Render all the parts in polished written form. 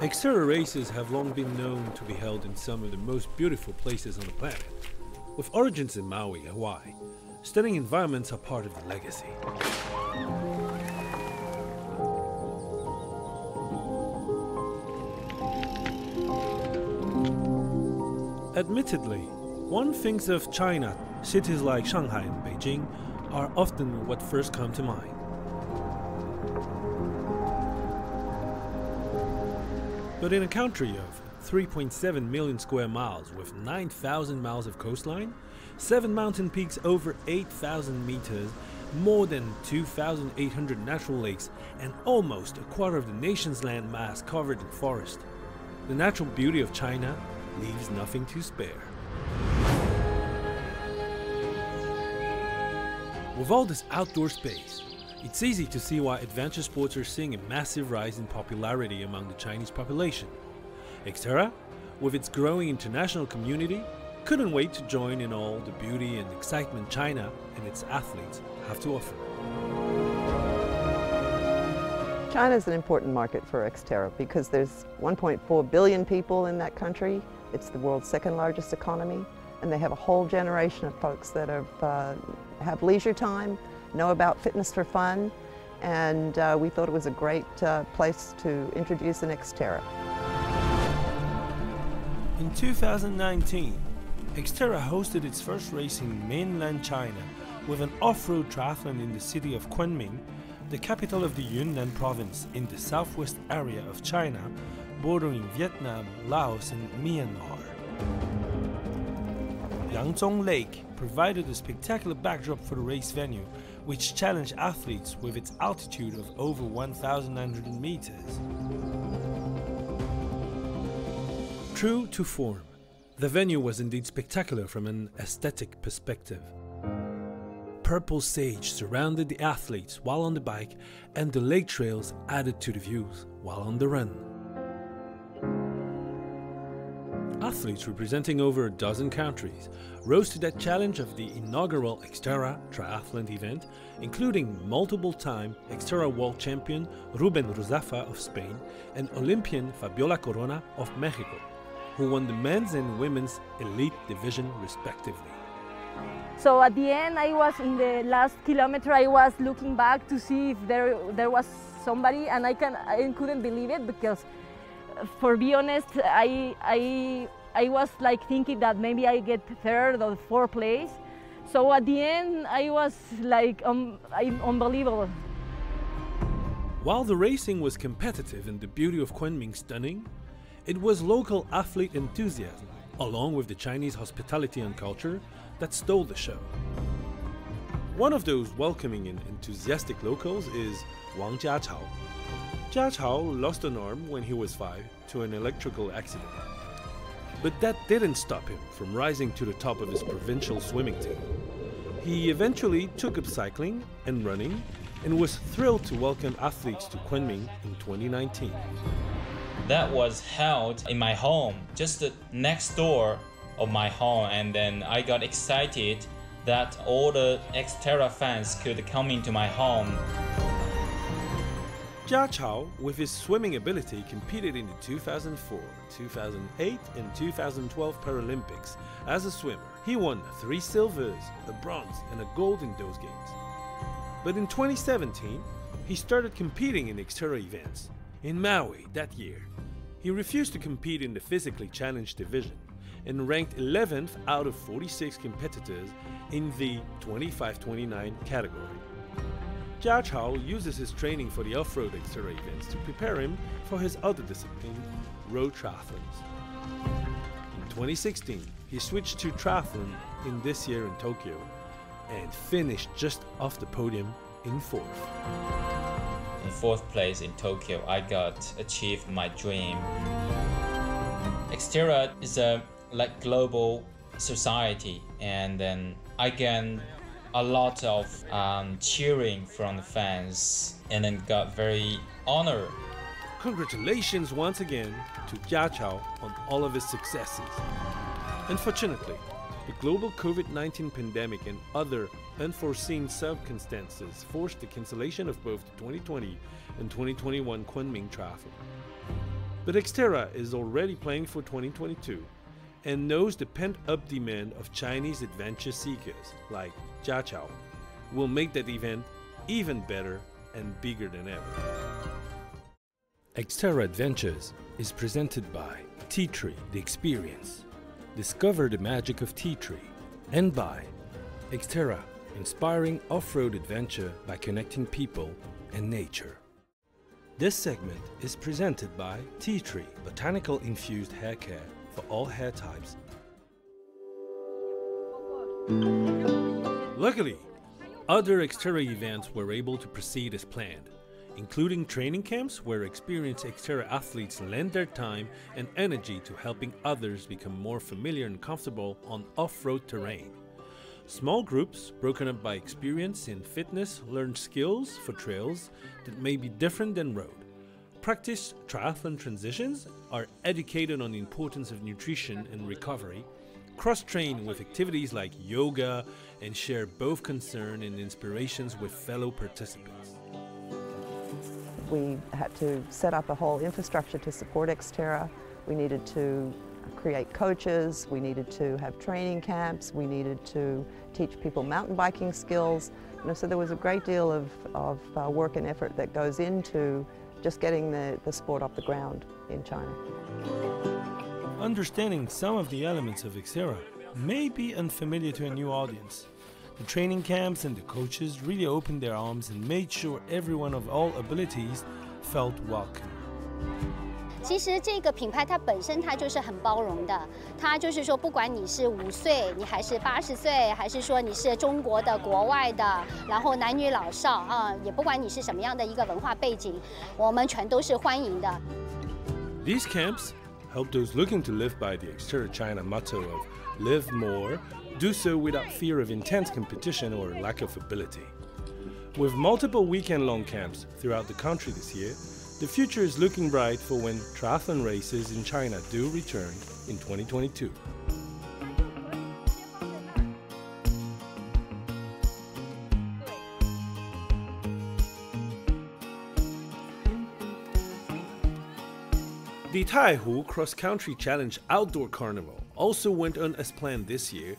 XTERRA races have long been known to be held in some of the most beautiful places on the planet. With origins in Maui, Hawaii, stunning environments are part of the legacy. Admittedly, one thinks of China, cities like Shanghai and Beijing are often what first come to mind. But in a country of 3.7 million square miles with 9,000 miles of coastline, 7 mountain peaks over 8,000 meters, more than 2,800 natural lakes, and almost a quarter of the nation's land mass covered in forest, the natural beauty of China leaves nothing to spare. With all this outdoor space, it's easy to see why adventure sports are seeing a massive rise in popularity among the Chinese population. XTERRA, with its growing international community, couldn't wait to join in all the beauty and excitement China and its athletes have to offer. China is an important market for XTERRA because there's 1.4 billion people in that country. It's the world's second largest economy, and they have a whole generation of folks that have leisure time, know about fitness for fun, and we thought it was a great place to introduce an XTERRA. In 2019, XTERRA hosted its first race in mainland China with an off-road triathlon in the city of Kunming, the capital of the Yunnan province in the southwest area of China, bordering Vietnam, Laos, and Myanmar. Yangzhong Lake provided a spectacular backdrop for the race venue, which challenged athletes with its altitude of over 1,900 meters. True to form, the venue was indeed spectacular from an aesthetic perspective. Purple sage surrounded the athletes while on the bike, and the lake trails added to the views while on the run. Athletes representing over a dozen countries rose to that challenge of the inaugural XTERRA triathlon event, including multiple-time XTERRA world champion Ruben Ruzafa of Spain and Olympian Fabiola Corona of Mexico, who won the men's and women's elite division respectively. So at the end, I was in the last kilometer, I was looking back to see if there was somebody, and I couldn't believe it, because for be honest, I was like thinking that maybe I get third or fourth place. So at the end, I was like unbelievable. While the racing was competitive and the beauty of Kunming stunning, it was local athlete enthusiasm, along with the Chinese hospitality and culture, that stole the show. One of those welcoming and enthusiastic locals is Wang Jiachao. Jiachao lost an arm when he was 5 to an electrical accident. But that didn't stop him from rising to the top of his provincial swimming team. He eventually took up cycling and running and was thrilled to welcome athletes to Kunming in 2019. That was held in my home, just next door of my home, and then I got excited that all the XTERRA fans could come into my home. Jia Chao, with his swimming ability, competed in the 2004, 2008 and 2012 Paralympics as a swimmer. He won 3 silvers, a bronze and a gold in those games. But in 2017, he started competing in XTERRA events. In Maui that year, he refused to compete in the physically challenged division and ranked 11th out of 46 competitors in the 25-29 category. Jia Chao uses his training for the off-road XTERRA events to prepare him for his other discipline, road triathlons. In 2016, he switched to triathlon in this year in Tokyo and finished just off the podium in 4th. In 4th place in Tokyo, I achieved my dream. XTERRA is a global society, and then I gained a lot of cheering from the fans, and then got very honored. Congratulations once again to Jia Chao on all of his successes. Unfortunately, the global COVID-19 pandemic and other unforeseen circumstances forced the cancellation of both the 2020 and 2021 Kunming Triathlon. But XTERRA is already planning for 2022 and knows the pent-up demand of Chinese adventure seekers like Jia Chao will make that event even better and bigger than ever. XTERRA Adventures is presented by Tea Tree, the Experience. Discover the magic of Tea Tree. And by XTERRA, inspiring off-road adventure by connecting people and nature. This segment is presented by Tea Tree, botanical infused hair care for all hair types. Luckily, other XTERRA events were able to proceed as planned, including training camps where experienced XTERRA athletes lend their time and energy to helping others become more familiar and comfortable on off-road terrain. Small groups, broken up by experience in fitness, learn skills for trails that may be different than road. Practice triathlon transitions, are educated on the importance of nutrition and recovery, cross-train with activities like yoga, and share both concern and inspirations with fellow participants. We had to set up a whole infrastructure to support XTERRA. We needed to create coaches, we needed to have training camps, we needed to teach people mountain biking skills. So there was a great deal of work and effort that goes into just getting the sport off the ground in China. Understanding some of the elements of XTERRA may be unfamiliar to a new audience. The training camps and the coaches really opened their arms and made sure everyone of all abilities felt welcome. 其实这个品牌它本身它就是很包容的，它就是说不管你是5岁，你还是80岁，还是说你是中国的、国外的，然后男女老少啊，也不管你是什么样的一个文化背景，我们全都是欢迎的。These camps help those looking to live by the XTERRA China motto of "Live more, do so without fear of intense competition or lack of ability." With multiple weekend-long camps throughout the country this year, the future is looking bright for when triathlon races in China do return in 2022. The Taihu Cross Country Challenge Outdoor Carnival also went on as planned this year,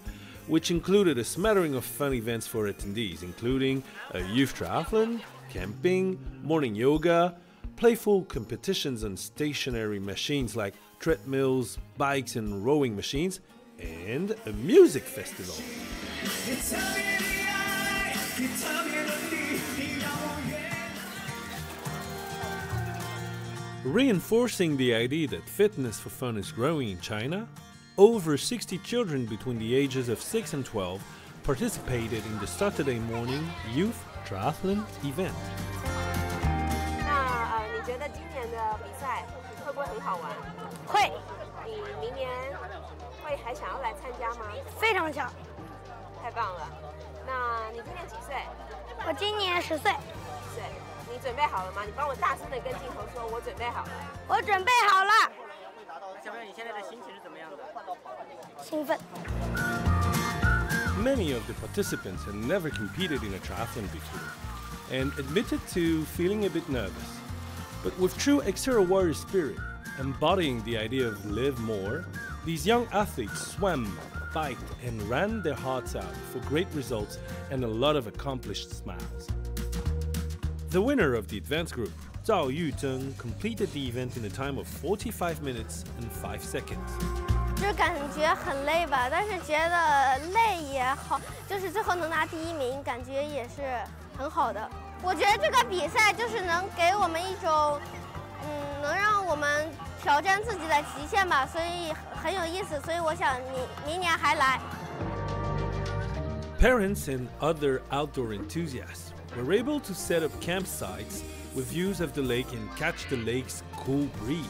which included a smattering of fun events for attendees, including a youth triathlon, camping, morning yoga, playful competitions on stationary machines like treadmills, bikes and rowing machines, and a music festival. Reinforcing the idea that fitness for fun is growing in China, over 60 children between the ages of 6 and 12 participated in the Saturday morning youth triathlon event. 你觉得今年的比赛会不会很好玩？会。你明年会还想要来参加吗？非常想。太棒了！那你今年几岁？我今年10岁。10岁。你准备好了吗？你帮我大声的跟镜头说，我准备好了。我准备好了。小朋友，你现在的心情是怎么样的？兴奋。 Many of the participants had never competed in a triathlon before and admitted to feeling a bit nervous. But with true XTERRA warrior spirit, embodying the idea of live more, these young athletes swam, biked, and ran their hearts out for great results and a lot of accomplished smiles. The winner of the advanced group, Zhao Yuzheng, completed the event in a time of 45 minutes and 5 seconds. 就是感觉很累吧，但是觉得累也好，就是最后能拿第1名，感觉也是很好的。我觉得这个比赛就是能给我们一种，能让我们挑战自己的极限吧，所以很有意思。所以我想明年还来。Parents and other outdoor enthusiasts were able to set up campsites with views of the lake and catch the lake's cool breeze.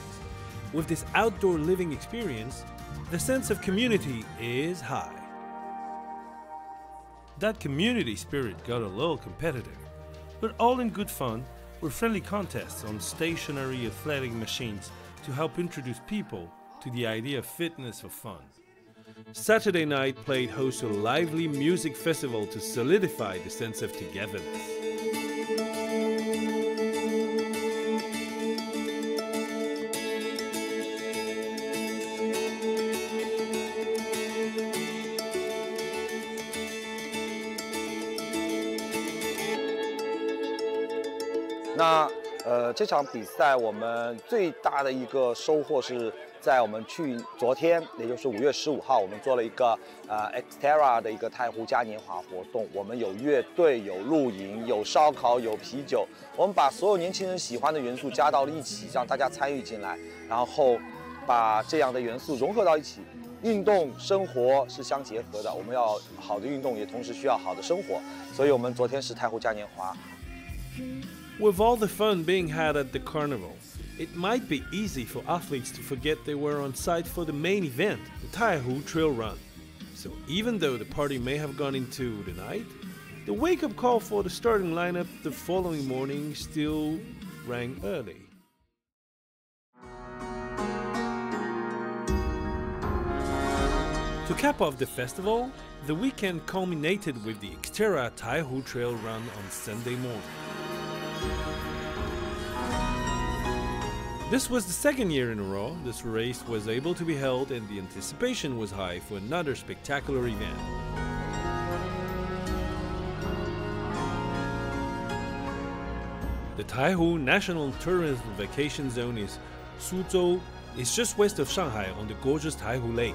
With this outdoor living experience, the sense of community is high. That community spirit got a little competitive, but all in good fun with friendly contests on stationary athletic machines to help introduce people to the idea of fitness for fun. Saturday night played host to a lively music festival to solidify the sense of togetherness. 那这场比赛我们最大的一个收获是在我们昨天，也就是5月15号，我们做了一个XTERRA 的一个太湖嘉年华活动。我们有乐队，有露营，有烧烤，有啤酒。我们把所有年轻人喜欢的元素加到了一起，让大家参与进来，然后把这样的元素融合到一起。运动生活是相结合的，我们要好的运动，也同时需要好的生活。所以我们昨天是太湖嘉年华。With all the fun being had at the carnival, it might be easy for athletes to forget they were on site for the main event, the Taihu Trail Run. So even though the party may have gone into the night, the wake-up call for the starting lineup the following morning still rang early. To cap off the festival, the weekend culminated with the XTERRA Taihu Trail Run on Sunday morning. This was the second year in a row this race was able to be held, and the anticipation was high for another spectacular event. The Taihu National Tourism Vacation Zone is Suzhou, is just west of Shanghai on the gorgeous Taihu Lake.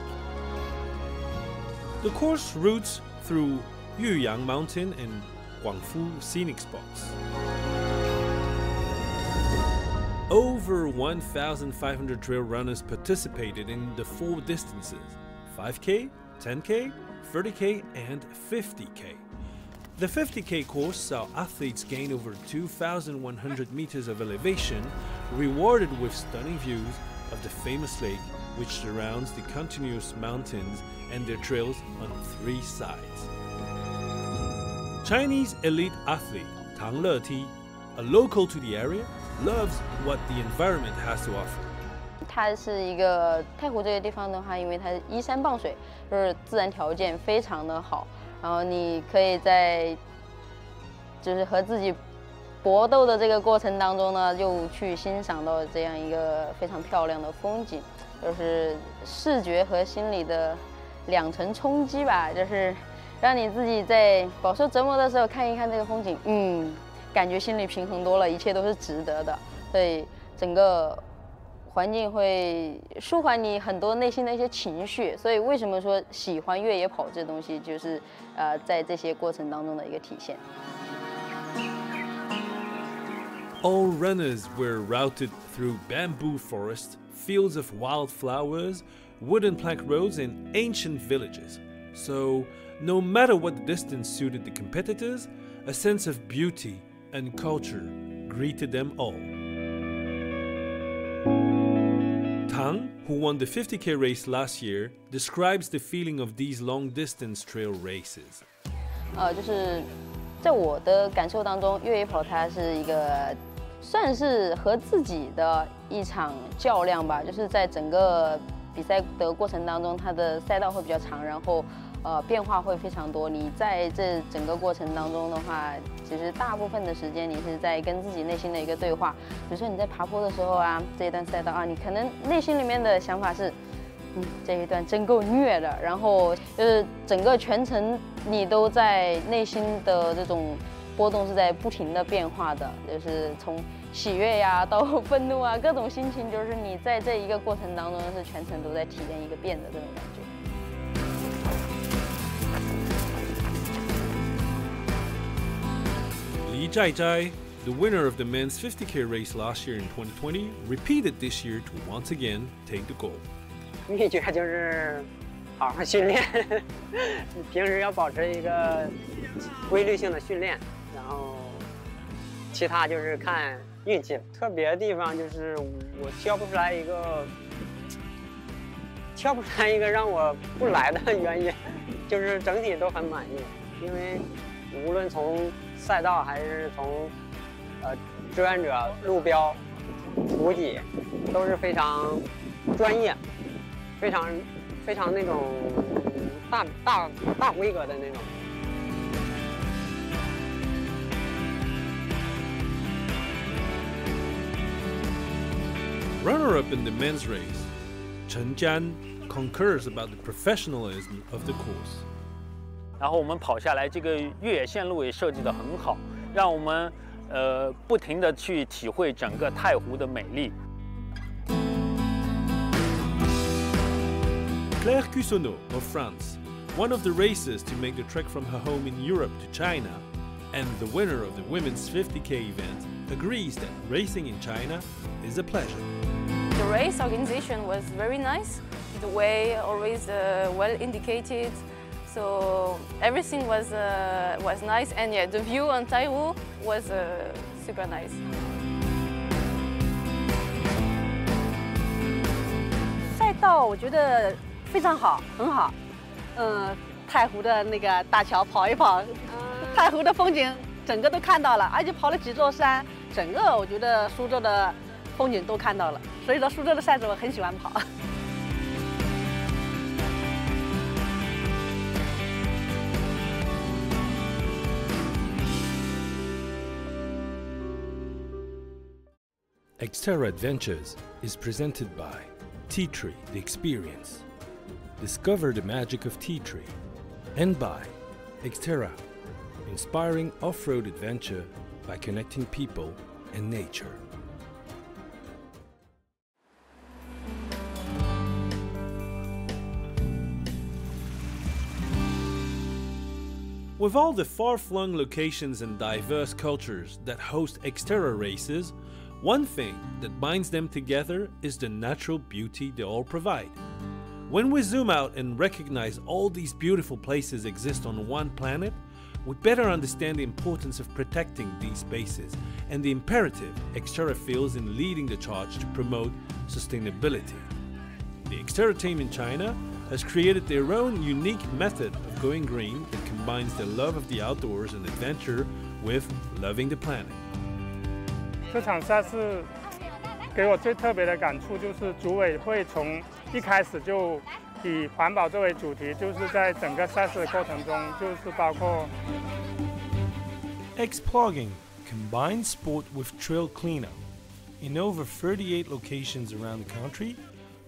The course routes through Yuyang Mountain and Guangfu scenic spots. Over 1,500 trail runners participated in the 4 distances: 5K, 10K, 30K, and 50K. The 50K course saw athletes gain over 2,100 meters of elevation, rewarded with stunning views of the famous lake, which surrounds the continuous mountains and their trails on 3 sides. Chinese elite athlete Tang Leti, a local to the area, loves what the environment has to offer. 它是一个太湖这个地方的话，因为它依山傍水，就是自然条件非常的好。然后你可以在就是和自己搏斗的这个过程当中呢，又去欣赏到这样一个非常漂亮的风景，就是视觉和心理的2层冲击吧，就是让你自己在饱受折磨的时候看一看这个风景，感觉心里平衡多了，一切都是值得的。所以整个环境会舒缓你很多内心的一些情绪。所以为什么说喜欢越野跑这东西，就是在这些过程当中的一个体现。All runners were routed through bamboo forests, fields of wildflowers, wooden plank roads, and ancient villages. So, no matter what the distance suited the competitors, a sense of beauty and culture greeted them all. Tang, who won the 50K race last year, describes the feeling of these long-distance trail races. 就是在我的感受当中，越野跑它是一个算是和自己的一场较量吧，就是在整个比赛的过程当中，它的赛道会比较长，然后变化会非常多。你在这整个过程当中的话，其实大部分的时间你是在跟自己内心的一个对话。比如说你在爬坡的时候啊，这一段赛道啊，你可能内心里面的想法是，这一段真够虐的。然后就是整个全程你都在内心的这种波动是在不停的变化的，就是从喜悦呀到愤怒啊，各种心情，就是你在这一个过程当中是全程都在体验一个变的这种感觉。Li Zhaizhai, the winner of the men's 50K race last year in 2020, repeated this year to once again take the gold. 秘诀就是好好训练，平时要保持一个规律性的训练，然后其他就是看运气。特别的地方就是我挑不出来一个让我不来的原因，就是整体都很满意，因为无论从赛道还是从志愿者、路标、补给，都是非常专业、非常那种大规格的那种。Runner-up in the men's race, Chen Jian concurs about the professionalism of the course. 然后我们跑下来，这个越野线路也设计得很好，让我们不停地去体会整个太湖的美丽。 Claire Cussonneau of France, one of the racers to make the trek from her home in Europe to China, and the winner of the women's 50K event, agrees that racing in China is a pleasure. The race organization was very nice. The way always well indicated, so everything was nice, and yeah, the view on Taihu was super nice. 赛道我觉得非常好，很好。太湖的那个大桥跑一跑，太湖的风景整个都看到了，而且跑了几座山，整个我觉得苏州的风景都看到了。所以说苏州的赛事我很喜欢跑。XTERRA Adventures is presented by Tea Tree, the Experience. Discover the magic of Tea Tree. And by XTERRA, inspiring off-road adventure by connecting people and nature. With all the far-flung locations and diverse cultures that host XTERRA races, one thing that binds them together is the natural beauty they all provide. When we zoom out and recognize all these beautiful places exist on one planet, we better understand the importance of protecting these spaces and the imperative XTERRA feels in leading the charge to promote sustainability. The XTERRA team in China has created their own unique method of going green that combines the love of the outdoors and adventure with loving the planet. 这场赛事给我最特别的感触就是组委会从一开始就以环保作为主题，就是在整个赛事的过程中，就是包括 X-plogging combines sport with trail cleanup. In over 38 locations around the country,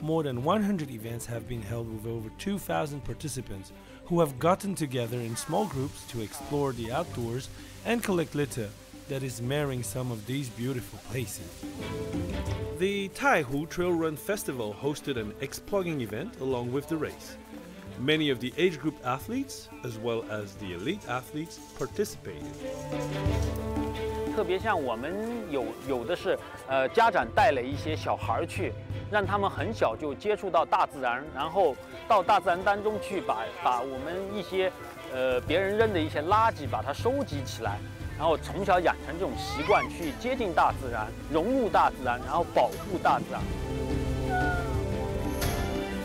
more than 100 events have been held with over 2,000 participants who have gotten together in small groups to explore the outdoors and collect litter that is marring some of these beautiful places. The Taihu Trail Run Festival hosted an X-plogging event along with the race. Many of the age group athletes, as well as the elite athletes, participated. 特别像我们有的是家长带了一些小孩去，让他们很小就接触到大自然，然后到大自然当中去把我们一些别人扔的一些垃圾把它收集起来。 然后从小养成这种习惯，去接近大自然，融入大自然，然后保护大自然。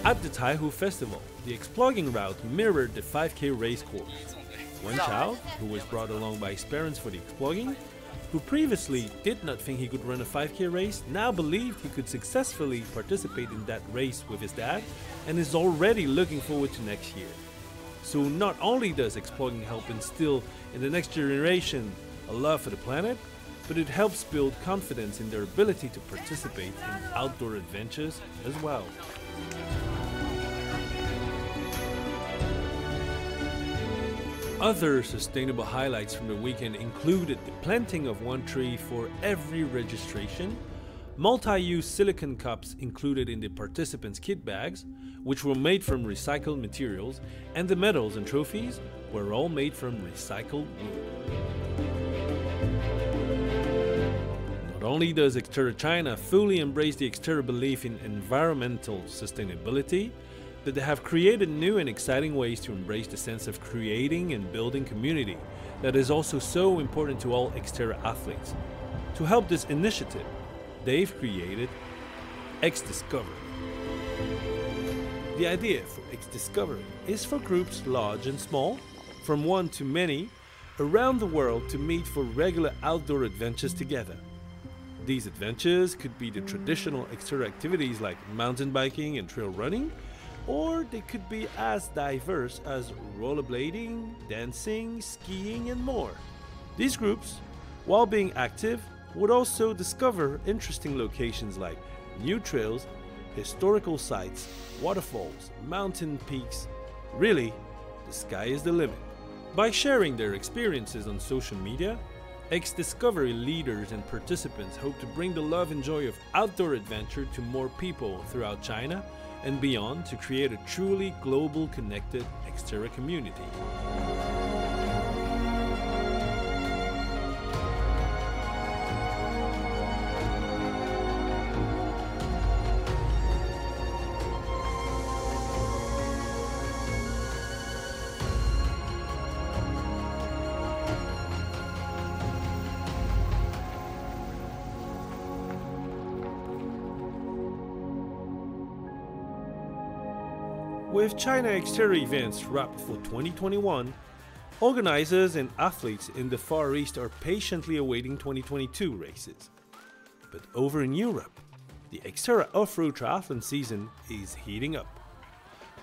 At the Taihu Festival, the X-plogging route mirrored the 5K race course. One child, who was brought along by his parents for the X-plogging, who previously did not think he could run a 5K race, now believed he could successfully participate in that race with his dad, and is already looking forward to next year. So not only does X-plogging help instill in the next generation a love for the planet, but it helps build confidence in their ability to participate in outdoor adventures as well. Other sustainable highlights from the weekend included the planting of one tree for every registration, multi-use silicone cups included in the participants' kit bags, which were made from recycled materials, and the medals and trophies were all made from recycled wood. Not only does XTERRA China fully embrace the XTERRA belief in environmental sustainability, but they have created new and exciting ways to embrace the sense of creating and building community that is also so important to all XTERRA athletes. To help this initiative, they've created X-Discovery. The idea for X-Discovery is for groups large and small, from one to many, around the world to meet for regular outdoor adventures together. These adventures could be the traditional XTERRA activities like mountain biking and trail running, or they could be as diverse as rollerblading, dancing, skiing, and more. These groups, while being active, would also discover interesting locations like new trails, historical sites, waterfalls, mountain peaks. Really, the sky is the limit. By sharing their experiences on social media, X-Discovery leaders and participants hope to bring the love and joy of outdoor adventure to more people throughout China and beyond to create a truly global connected XTERRA community. With China XTERRA events wrapped for 2021, organizers and athletes in the Far East are patiently awaiting 2022 races. But over in Europe, the XTERRA off-road triathlon season is heating up.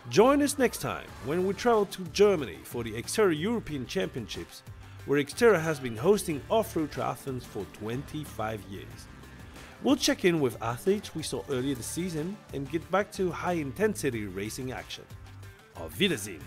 Join us next time when we travel to Germany for the XTERRA European Championships, where XTERRA has been hosting off-road triathlons for 25 years. We'll check in with athletes we saw earlier this season and get back to high-intensity racing action. Auf Wiedersehen!